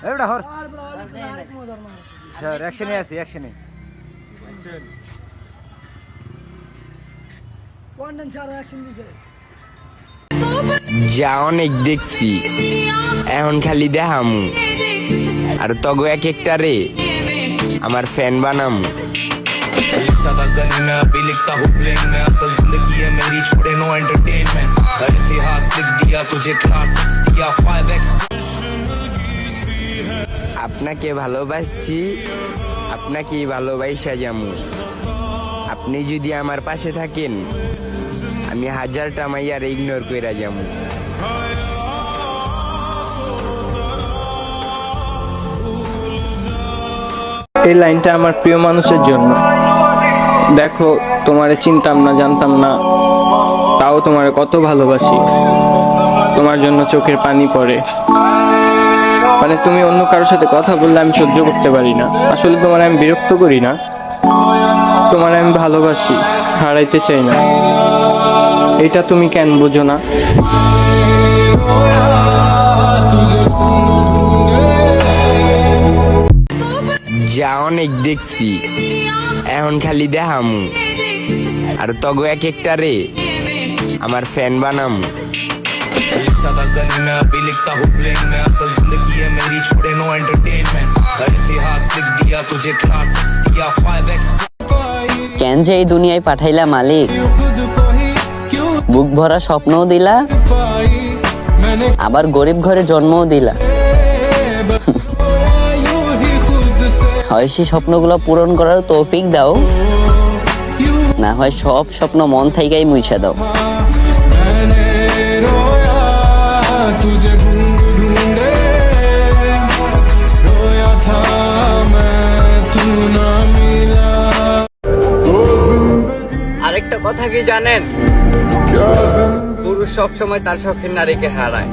एवढा हर sir action আছে action যা অনেক দেখছি এখন খালি দেখামু আর তগো এক একটা রে আমার ফ্যান বানামু ज्यादा करना भी लिखता हूँ प्लेन में असल जिंदगी है मेरी छोड़े नो एंटरटेनमेंट हर इतिहास लिख दिया तुझे क्लास दिया 5x আপনাকে ভালোবাসছি আপনাকেই ভালোবাসা যামু আপনি যদি আমার পাশে থাকেন আমি হাজারটা মাইয়ার ইগনোর কইরা যামু এই লাইনটা আমার প্রিয় মানুষের জন্য। দেখো তোমারে চিনতাম না জানতাম না, তাও তোমারে কত ভালোবাসি। তোমার জন্য চোখের পানি পড়ে, মানে তুমি অন্য কারোর সাথে কথা বললে আমি সহ্য করতে পারি না। আসলে তোমার আমি বিরক্ত করি না, তোমার আমি ভালোবাসি, হারাইতে চাই না। এটা তুমি কেন বোঝো না? যা অনেক দেখছি এখন খালি দেখামু আর তগো এক একটা রে আমার ফ্যান বানামু ज्यादा करना भी लिखता हूँ प्लेन में असल जिंदगी है मेरी छोड़े नो एंटरटेनमेंट हर इतिहास लिख दिया तुझे क्लास दिया 5x কেন যে এই দুনিয়ায় পাঠাইলা মালিক, বুক ভরা স্বপ্নও দিলা, আবার গরিব ঘরে জন্মও দিলা। হয় সেই স্বপ্নগুলো পূরণ করার তৌফিক দাও, না হয় সব স্বপ্ন মন থেকেই মুছে দাও। আরেকটা কথা কি জানেন, পুরুষ সব সময় তার শখের নারীকে হারায়।